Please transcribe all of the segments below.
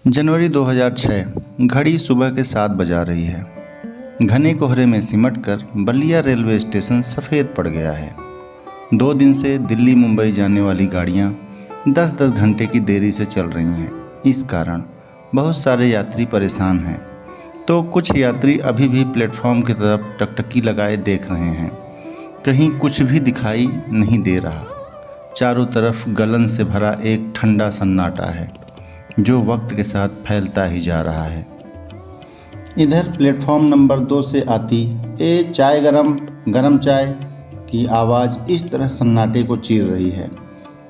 जनवरी 2006 घड़ी सुबह के 7 बजा रही है। घने कोहरे में सिमटकर बलिया रेलवे स्टेशन सफ़ेद पड़ गया है। 2 दिन से दिल्ली मुंबई जाने वाली गाड़ियां 10-10 घंटे की देरी से चल रही हैं। इस कारण बहुत सारे यात्री परेशान हैं, तो कुछ यात्री अभी भी प्लेटफॉर्म की तरफ टकटकी लगाए देख रहे हैं। कहीं कुछ भी दिखाई नहीं दे रहा। चारों तरफ गलन से भरा एक ठंडा सन्नाटा है जो वक्त के साथ फैलता ही जा रहा है। इधर प्लेटफॉर्म नंबर 2 से आती ए चाय गरम गरम चाय की आवाज़ इस तरह सन्नाटे को चीर रही है।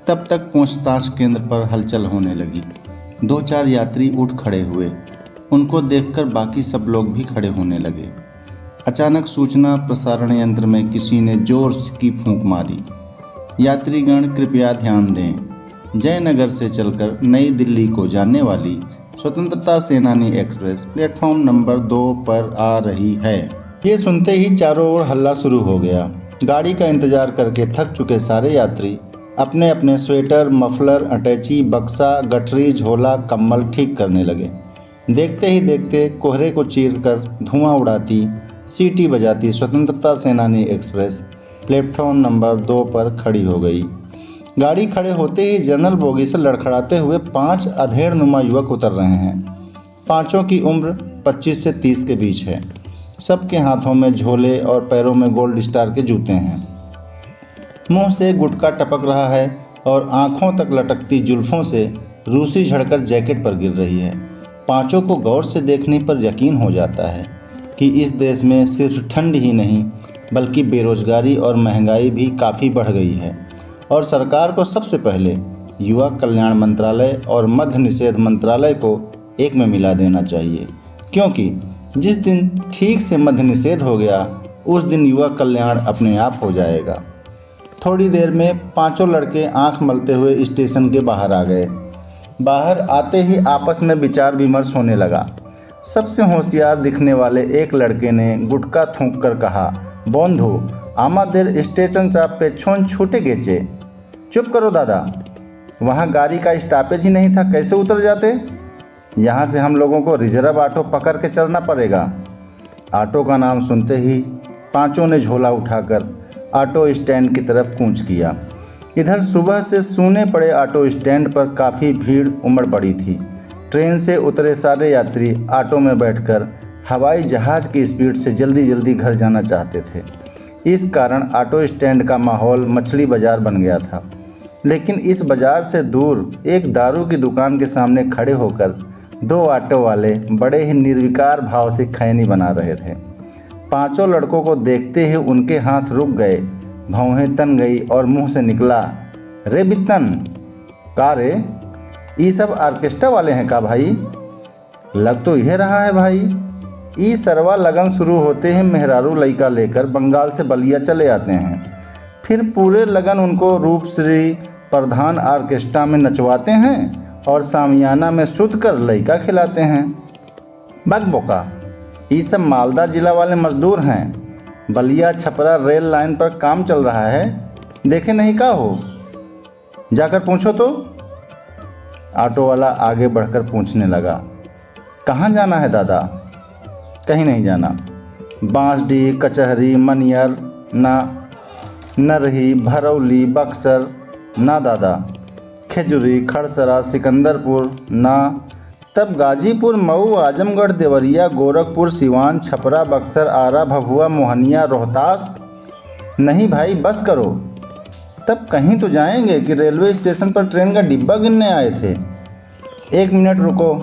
तब तक पूछताछ केंद्र पर हलचल होने लगी। 2-4 यात्री उठ खड़े हुए। उनको देखकर बाकी सब लोग भी खड़े होने लगे। अचानक सूचना प्रसारण यंत्र में किसी ने जोर की फूंक मारी। यात्रीगण कृपया ध्यान दें, जयनगर से चलकर नई दिल्ली को जाने वाली स्वतंत्रता सेनानी एक्सप्रेस प्लेटफॉर्म नंबर 2 पर आ रही है। ये सुनते ही चारों ओर हल्ला शुरू हो गया। गाड़ी का इंतजार करके थक चुके सारे यात्री अपने अपने स्वेटर, मफलर, अटैची, बक्सा, गठरी, झोला, कम्बल ठीक करने लगे। देखते ही देखते कोहरे को चीरकर धुआं उड़ाती, सीटी बजाती स्वतंत्रता सेनानी एक्सप्रेस प्लेटफॉर्म नंबर 2 पर खड़ी हो गई। गाड़ी खड़े होते ही जनरल बोगी से लड़खड़ाते हुए 5 अधेड़-नुमा युवक उतर रहे हैं। पांचों की उम्र 25 से 30 के बीच है। सबके हाथों में झोले और पैरों में गोल्ड स्टार के जूते हैं। मुंह से गुटखा टपक रहा है और आंखों तक लटकती जुल्फों से रूसी झड़कर जैकेट पर गिर रही है। पांचों को गौर से देखने पर यकीन हो जाता है कि इस देश में सिर्फ ठंड ही नहीं बल्कि बेरोजगारी और महंगाई भी काफ़ी बढ़ गई है और सरकार को सबसे पहले युवा कल्याण मंत्रालय और मद्य निषेध मंत्रालय को एक में मिला देना चाहिए, क्योंकि जिस दिन ठीक से मद्य निषेध हो गया उस दिन युवा कल्याण अपने आप हो जाएगा। थोड़ी देर में पांचों लड़के आंख मलते हुए स्टेशन के बाहर आ गए। बाहर आते ही आपस में विचार विमर्श होने लगा। सबसे होशियार दिखने वाले एक लड़के ने गुटखा थूक कर कहा, बंधु आमादेर स्टेशन चाप पे छोन छूटे गेचे। चुप करो दादा, वहाँ गाड़ी का स्टॉपेज ही नहीं था, कैसे उतर जाते? यहाँ से हम लोगों को रिजर्व ऑटो पकड़ के चलना पड़ेगा। ऑटो का नाम सुनते ही पांचों ने झोला उठाकर ऑटो स्टैंड की तरफ कूच किया। इधर सुबह से सूने पड़े ऑटो स्टैंड पर काफ़ी भीड़ उमड़ पड़ी थी। ट्रेन से उतरे सारे यात्री ऑटो में बैठकर हवाई जहाज़ की स्पीड से जल्दी जल्दी घर जाना चाहते थे। इस कारण ऑटो स्टैंड का माहौल मछली बाज़ार बन गया था। लेकिन इस बाज़ार से दूर एक दारू की दुकान के सामने खड़े होकर 2 ऑटो वाले बड़े ही निर्विकार भाव से खैनी बना रहे थे। पांचों लड़कों को देखते ही उनके हाथ रुक गए, भौहें तन गई और मुंह से निकला, रे बितन का रे, ये सब ऑर्केस्ट्रा वाले हैं का भाई? लग तो यह रहा है भाई। ई सरवा लगन शुरू होते ही मेहरारू लइका लेकर बंगाल से बलिया चले आते हैं। फिर पूरे लगन उनको रूपश्री प्रधान ऑर्केस्ट्रा में नचवाते हैं और सामियाना में सुत कर लइका खिलाते हैं। बकबोका, ये सब मालदा जिला वाले मजदूर हैं। बलिया छपरा रेल लाइन पर काम चल रहा है, देखे नहीं का हो? जाकर पूछो तो। ऑटो वाला आगे बढ़कर पूछने लगा, कहाँ जाना है दादा? कहीं नहीं जाना। बांसडी, कचहरी, मनियर ना, नरही, भरौली, बक्सर ना दादा, खेजुरी, खड़सरा, सिकंदरपुर ना, तब गाजीपुर, मऊ, आजमगढ़, देवरिया, गोरखपुर, सिवान, छपरा, बक्सर, आरा, भभुआ, मोहनिया, रोहतास? नहीं भाई, बस करो। तब कहीं तो जाएंगे कि रेलवे स्टेशन पर ट्रेन का डिब्बा गिनने आए थे? 1 मिनट रुको,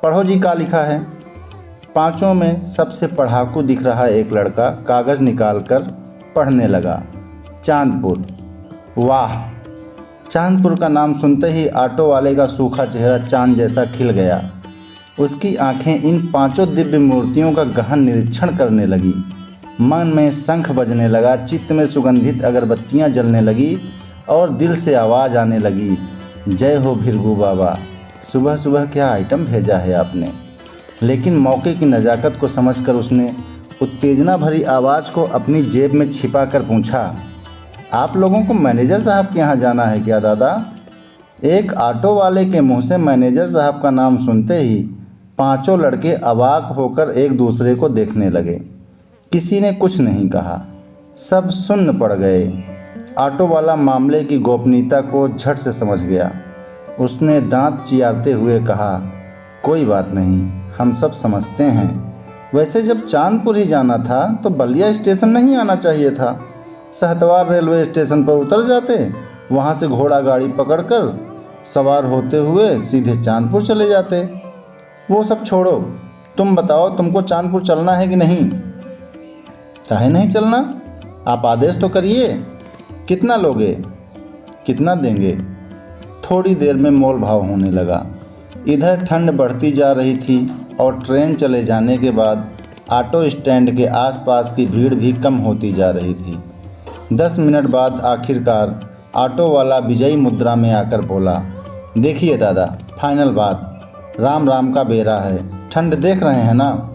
पढ़ो जी क्या लिखा है। पांचों में सबसे पढ़ाकू दिख रहा एक लड़का कागज़ निकालकर पढ़ने लगा, चांदपुर। वाह! चांदपुर का नाम सुनते ही ऑटो वाले का सूखा चेहरा चांद जैसा खिल गया। उसकी आंखें इन 5 दिव्य मूर्तियों का गहन निरीक्षण करने लगी। मन में शंख बजने लगा, चित्त में सुगंधित अगरबत्तियां जलने लगी और दिल से आवाज़ आने लगी, जय हो भिरगू बाबा, सुबह सुबह क्या आइटम भेजा है आपने। लेकिन मौके की नज़ाकत को समझकर उसने उत्तेजना भरी आवाज़ को अपनी जेब में छिपा कर पूछा, आप लोगों को मैनेजर साहब के यहाँ जाना है क्या दादा? एक ऑटो वाले के मुंह से मैनेजर साहब का नाम सुनते ही पांचों लड़के अवाक होकर एक दूसरे को देखने लगे। किसी ने कुछ नहीं कहा, सब सुन्न पड़ गए। ऑटो वाला मामले की गोपनीयता को झट से समझ गया। उसने दांत चियारते हुए कहा, कोई बात नहीं, हम सब समझते हैं। वैसे जब चांदपुर ही जाना था तो बलिया स्टेशन नहीं आना चाहिए था। सहतवार रेलवे स्टेशन पर उतर जाते, वहाँ से घोड़ा गाड़ी पकड़कर सवार होते हुए सीधे चांदपुर चले जाते। वो सब छोड़ो, तुम बताओ तुमको चांदपुर चलना है कि नहीं? काहे नहीं चलना? आप आदेश तो करिए। कितना लोगे? कितना देंगे? थोड़ी देर में मोल भाव होने लगा। इधर ठंड बढ़ती जा रही थी और ट्रेन चले जाने के बाद ऑटो स्टैंड के आसपास की भीड़ भी कम होती जा रही थी। 10 मिनट बाद आखिरकार ऑटो वाला विजयी मुद्रा में आकर बोला, देखिए दादा, फाइनल बात, राम राम का बेरा है। ठंड देख रहे हैं ना,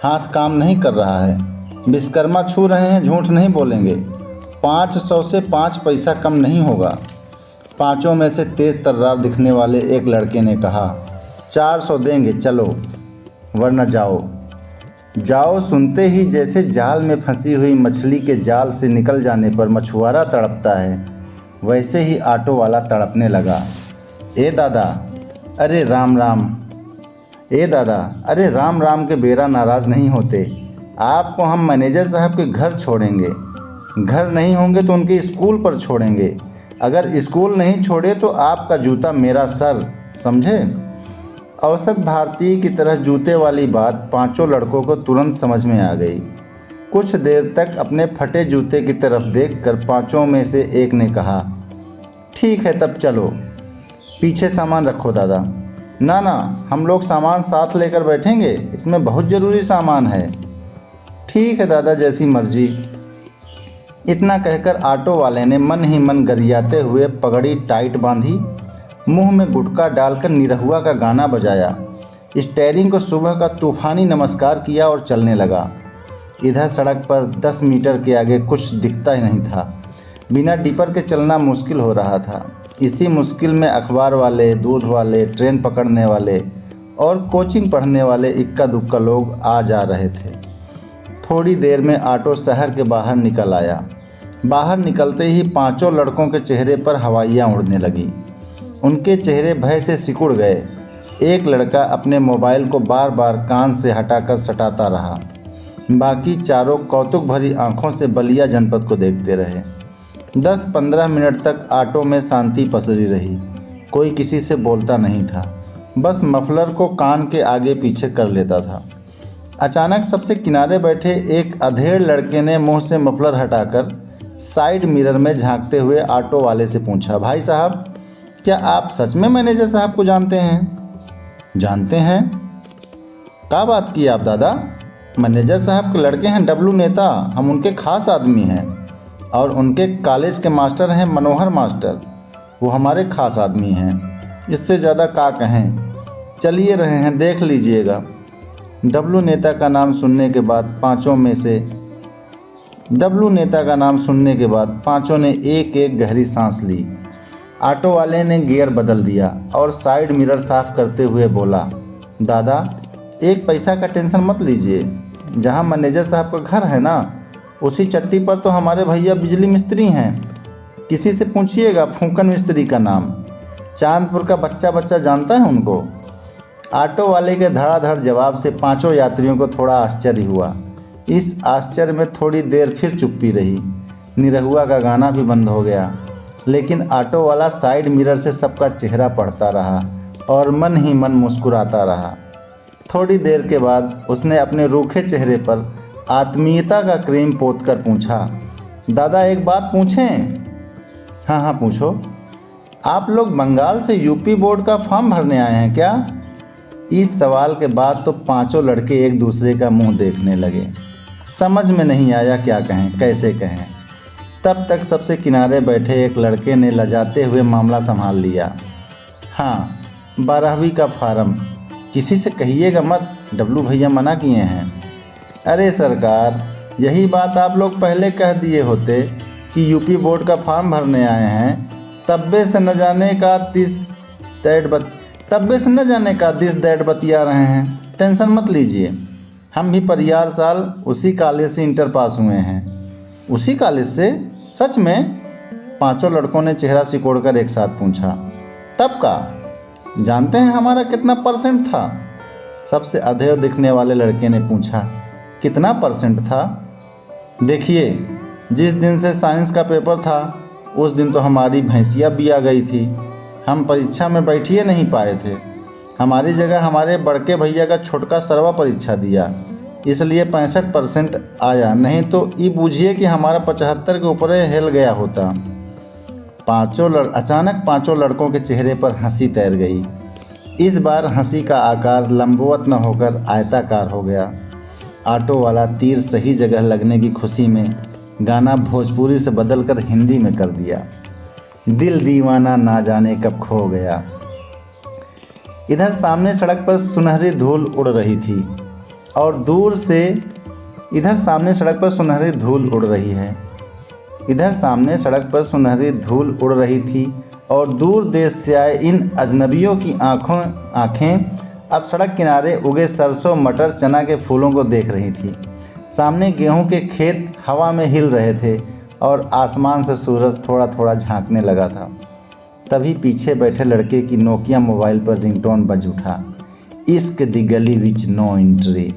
हाथ काम नहीं कर रहा है। विश्वकर्मा छू रहे हैं, झूठ नहीं बोलेंगे। 500 से 5 पैसा कम नहीं होगा। पांचों में से तेज तर्रार दिखने वाले एक लड़के ने कहा, 400 देंगे, चलो, वरना जाओ। जाओ सुनते ही जैसे जाल में फंसी हुई मछली के जाल से निकल जाने पर मछुआरा तड़पता है, वैसे ही ऑटो वाला तड़पने लगा। ए दादा, अरे राम राम। ए दादा, अरे राम राम के बेरा नाराज़ नहीं होते। आपको हम मैनेजर साहब के घर छोड़ेंगे। घर नहीं होंगे तो उनके स्कूल पर छोड़ेंगे। अगर स्कूल नहीं छोड़े तो आपका जूता मेरा सर, समझे? औसत भारतीय की तरह जूते वाली बात पांचों लड़कों को तुरंत समझ में आ गई। कुछ देर तक अपने फटे जूते की तरफ देखकर पांचों में से एक ने कहा, ठीक है तब चलो, पीछे सामान रखो दादा। ना ना, हम लोग सामान साथ लेकर बैठेंगे, इसमें बहुत ज़रूरी सामान है। ठीक है दादा, जैसी मर्जी। इतना कहकर ऑटो वाले ने मन ही मन गरियाते हुए पगड़ी टाइट बांधी, मुंह में गुटखा डालकर निरहुआ का गाना बजाया, स्टीयरिंग को सुबह का तूफानी नमस्कार किया और चलने लगा। इधर सड़क पर 10 मीटर के आगे कुछ दिखता ही नहीं था। बिना डिपर के चलना मुश्किल हो रहा था। इसी मुश्किल में अखबार वाले, दूध वाले, ट्रेन पकड़ने वाले और कोचिंग पढ़ने वाले इक्का दुक्का लोग आ जा रहे थे। थोड़ी देर में ऑटो शहर के बाहर निकल आया। बाहर निकलते ही पांचों लड़कों के चेहरे पर हवाइयाँ उड़ने लगी। उनके चेहरे भय से सिकुड़ गए। एक लड़का अपने मोबाइल को बार बार कान से हटाकर सटाता रहा। बाकी चारों कौतुक भरी आंखों से बलिया जनपद को देखते रहे। 10-15 मिनट तक ऑटो में शांति पसरी रही। कोई किसी से बोलता नहीं था, बस मफलर को कान के आगे पीछे कर लेता था। अचानक सबसे किनारे बैठे एक अधेड़ लड़के ने मुंह से मफलर हटाकर साइड मिरर में झांकते हुए ऑटो वाले से पूछा, भाई साहब, क्या आप सच में मैनेजर साहब को जानते हैं? जानते हैं? क्या बात की आप दादा? मैनेजर साहब के लड़के हैं डब्लू नेता, हम उनके खास आदमी हैं। और उनके कॉलेज के मास्टर हैं मनोहर मास्टर, वो हमारे खास आदमी हैं। इससे ज़्यादा क्या कहें, चलिए रहे हैं, देख लीजिएगा। डब्लू नेता का नाम सुनने के बाद पांचों ने एक एक गहरी सांस ली। ऑटो वाले ने गियर बदल दिया और साइड मिरर साफ करते हुए बोला, दादा, 1 पैसा का टेंशन मत लीजिए। जहाँ मैनेजर साहब का घर है ना, उसी चट्टी पर तो हमारे भैया बिजली मिस्त्री हैं। किसी से पूछिएगा फूंकन मिस्त्री का नाम। चांदपुर का बच्चा जानता है उनको। ऑटो वाले के धड़ाधड़ जवाब से पांचों यात्रियों को थोड़ा आश्चर्य हुआ। इस आश्चर्य में थोड़ी देर फिर चुप्पी रही। निरहुआ का गाना भी बंद हो गया, लेकिन ऑटो वाला साइड मिरर से सबका चेहरा पढ़ता रहा और मन ही मन मुस्कुराता रहा। थोड़ी देर के बाद उसने अपने रूखे चेहरे पर आत्मीयता का क्रीम पोतकर पूछा, दादा एक बात पूछें? हाँ हाँ पूछो। आप लोग बंगाल से यूपी बोर्ड का फॉर्म भरने आए हैं क्या? इस सवाल के बाद तो पांचों लड़के एक दूसरे का मुंह देखने लगे। समझ में नहीं आया क्या कहें, कैसे कहें। तब तक सबसे किनारे बैठे एक लड़के ने लजाते हुए मामला संभाल लिया। हाँ, 12वीं का फार्म, किसी से कहिएगा मत, डब्लू भैया मना किए हैं। अरे सरकार, यही बात आप लोग पहले कह दिए होते कि यूपी बोर्ड का फॉर्म भरने आए हैं, तब्बे से न जाने का दैट बत तब भी से न जाने का दिस दैट बतिया रहे हैं। टेंशन मत लीजिए, हम भी परियार साल उसी कॉलेज से इंटर पास हुए हैं। उसी कॉलेज से? सच में? पांचों लड़कों ने चेहरा सिकोड़कर एक साथ पूछा। तब का? जानते हैं हमारा कितना परसेंट था? सबसे अधेड़ दिखने वाले लड़के ने पूछा। कितना परसेंट था? देखिए, जिस दिन से साइंस का पेपर था उस दिन तो हमारी भैंसिया भी आ गई थी। हम परीक्षा में बैठ ही नहीं पाए थे। हमारी जगह हमारे बड़के भैया का छोटका सरवा परीक्षा दिया, इसलिए 65% आया, नहीं तो ये बूझिए कि हमारा 75 के ऊपर हिल गया होता। अचानक पांचों लड़कों के चेहरे पर हंसी तैर गई। इस बार हंसी का आकार लंबवत न होकर आयताकार हो गया। ऑटो वाला तीर सही जगह लगने की खुशी में गाना भोजपुरी से बदलकर हिंदी में कर दिया। दिल दीवाना ना जाने कब खो गया। इधर सामने सड़क पर सुनहरी धूल उड़ रही थी और दूर से इधर सामने सड़क पर सुनहरी धूल उड़ रही है। इधर सामने सड़क पर सुनहरी धूल उड़ रही थी और दूर देश से आए इन अजनबियों की आँखें अब सड़क किनारे उगे सरसों, मटर, चना के फूलों को देख रही थी। सामने गेहूं के खेत हवा में हिल रहे थे और आसमान से सूरज थोड़ा थोड़ा झांकने लगा था। तभी पीछे बैठे लड़के की नोकिया मोबाइल पर रिंगटोन बज उठा। इश्क दी गली विच नो एंट्री।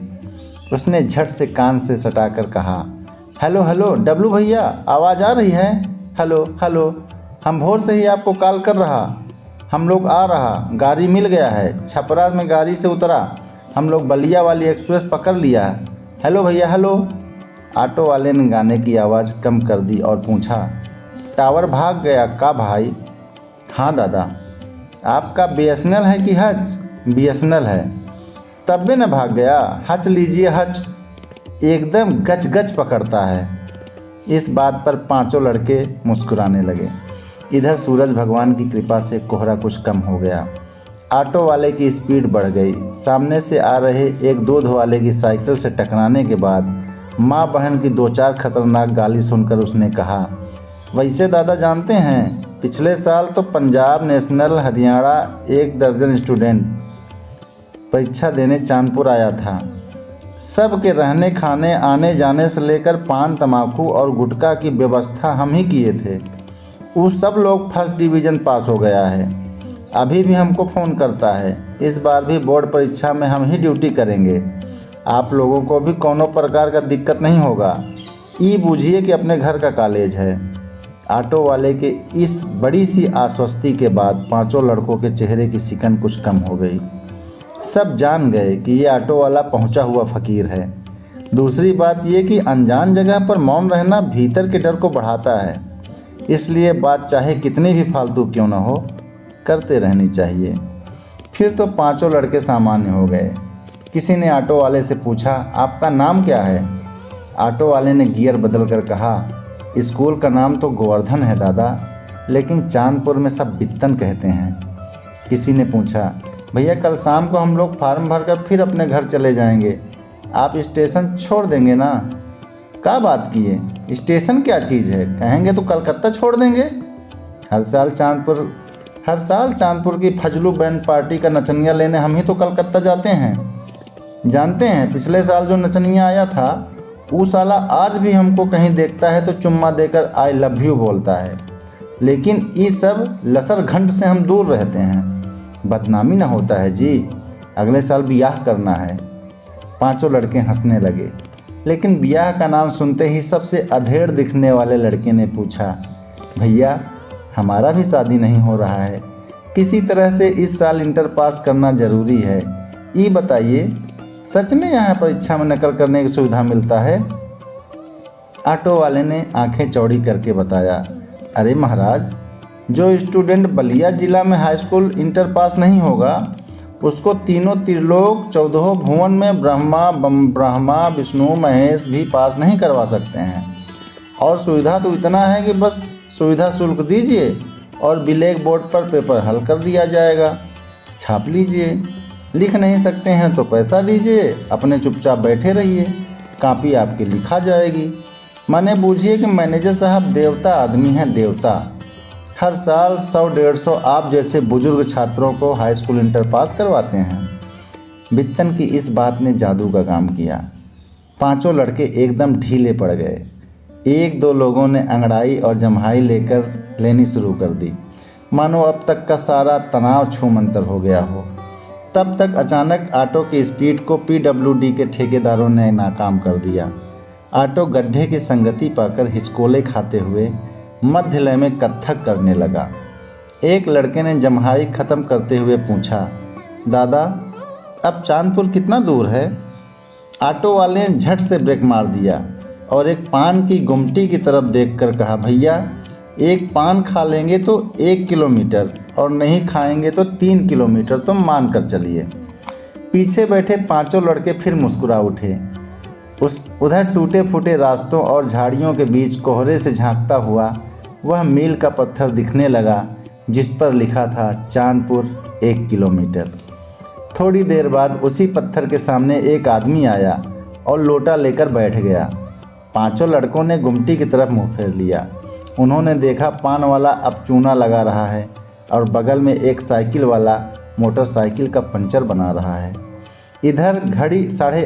उसने झट से कान से सटाकर कहा, हेलो हेलो डब्लू भैया, आवाज़ आ रही है? हेलो हेलो, हम भोर से ही आपको कॉल कर रहा। हम लोग आ रहा, गाड़ी मिल गया है, छपरा में गाड़ी से उतरा, हम लोग बलिया वाली एक्सप्रेस पकड़ लिया। हेलो भैया हेलो। ऑटो वाले ने गाने की आवाज़ कम कर दी और पूछा, टावर भाग गया का भाई? हाँ दादा। आपका BSNL है कि हच? BSNL है। तब भी न भाग गया? हच लीजिए हच, एकदम गच गच पकड़ता है। इस बात पर पांचों लड़के मुस्कुराने लगे। इधर सूरज भगवान की कृपा से कोहरा कुछ कम हो गया। ऑटो वाले की स्पीड बढ़ गई। सामने से आ रहे एक दूध वाले की साइकिल से टकराने के बाद माँ बहन की 2-4 खतरनाक गाली सुनकर उसने कहा, वैसे दादा जानते हैं, पिछले साल तो पंजाब नेशनल, हरियाणा 1 दर्जन स्टूडेंट परीक्षा देने चांदपुर आया था। सब के रहने खाने आने जाने से लेकर पान तम्बाकू और गुटखा की व्यवस्था हम ही किए थे। वो सब लोग फर्स्ट डिवीज़न पास हो गया है। अभी भी हमको फ़ोन करता है। इस बार भी बोर्ड परीक्षा में हम ही ड्यूटी करेंगे। आप लोगों को भी कोनो प्रकार का दिक्कत नहीं होगा। ये बूझिए कि अपने घर का कॉलेज है। ऑटो वाले के इस बड़ी सी आश्वस्ति के बाद पांचों लड़कों के चेहरे की सिकन कुछ कम हो गई। सब जान गए कि ये ऑटो वाला पहुंचा हुआ फ़कीर है। दूसरी बात ये कि अनजान जगह पर मौन रहना भीतर के डर को बढ़ाता है, इसलिए बात चाहे कितनी भी फालतू क्यों न हो, करते रहनी चाहिए। फिर तो पांचों लड़के सामान्य हो गए। किसी ने ऑटो वाले से पूछा, आपका नाम क्या है? ऑटो वाले ने गियर बदल कर कहा, स्कूल का नाम तो गोवर्धन है दादा, लेकिन चांदपुर में सब बित्तन कहते हैं। किसी ने पूछा, भैया कल शाम को हम लोग फार्म भरकर फिर अपने घर चले जाएंगे, आप स्टेशन छोड़ देंगे ना? क्या बात किए, स्टेशन क्या चीज़ है? कहेंगे तो कलकत्ता छोड़ देंगे। हर साल चांदपुर की फजलू बैंड पार्टी का नचनिया लेने हम ही तो कलकत्ता जाते हैं। जानते हैं पिछले साल जो नचनिया आया था वो साला आज भी हमको कहीं देखता है तो चुम्मा देकर आई लव यू बोलता है, लेकिन ये सब लसर घंट से हम दूर रहते हैं। बदनामी ना होता है जी, अगले साल ब्याह करना है। पांचों लड़के हंसने लगे, लेकिन ब्याह का नाम सुनते ही सबसे अधेड़ दिखने वाले लड़के ने पूछा, भैया हमारा भी शादी नहीं हो रहा है, किसी तरह से इस साल इंटर पास करना ज़रूरी है। ये बताइए, सच में यहाँ परीक्षा में नकल करने की सुविधा मिलता है? ऑटो वाले ने आंखें चौड़ी करके बताया, अरे महाराज, जो स्टूडेंट बलिया जिला में हाई स्कूल इंटर पास नहीं होगा उसको तीनों त्रिलोक 14 भुवन में ब्रह्मा विष्णु महेश भी पास नहीं करवा सकते हैं। और सुविधा तो इतना है कि बस सुविधा शुल्क दीजिए और ब्लैक बोर्ड पर पेपर हल कर दिया जाएगा, छाप लीजिए। लिख नहीं सकते हैं तो पैसा दीजिए, अपने चुपचाप बैठे रहिए, कॉपी आपकी लिखा जाएगी। माने बूझिए कि मैनेजर साहब देवता आदमी हैं, देवता। हर साल 100-150 आप जैसे बुजुर्ग छात्रों को हाई स्कूल इंटर पास करवाते हैं। बित्तन की इस बात ने जादू का काम किया। पांचों लड़के एकदम ढीले पड़ गए। एक दो लोगों ने अंगड़ाई और जम्हाई लेनी शुरू कर दी, मानो अब तक का सारा तनाव छूमंतर हो गया हो। तब तक अचानक ऑटो की स्पीड को पीडब्ल्यूडी के ठेकेदारों ने नाकाम कर दिया। ऑटो गड्ढे की संगति पाकर हिचकोले खाते हुए मध्य लय में कत्थक करने लगा। एक लड़के ने जम्हाई ख़त्म करते हुए पूछा, दादा अब चांदपुर कितना दूर है? ऑटो वाले ने झट से ब्रेक मार दिया और एक पान की गुमटी की तरफ देखकर कहा, भैया एक पान खा लेंगे तो 1 किलोमीटर और नहीं खाएंगे तो 3 किलोमीटर, तुम मान कर चलिए। पीछे बैठे पांचों लड़के फिर मुस्कुरा उठे। उधर टूटे फूटे रास्तों और झाड़ियों के बीच कोहरे से झांकता हुआ वह मील का पत्थर दिखने लगा जिस पर लिखा था चांदपुर 1 किलोमीटर। थोड़ी देर बाद उसी पत्थर के सामने एक आदमी आया और लोटा लेकर बैठ गया। पांचों लड़कों ने गुमटी की तरफ मुँह फेर लिया। उन्होंने देखा पान वाला अब चूना लगा रहा है और बगल में एक साइकिल वाला मोटरसाइकिल का पंचर बना रहा है। इधर घड़ी 8:30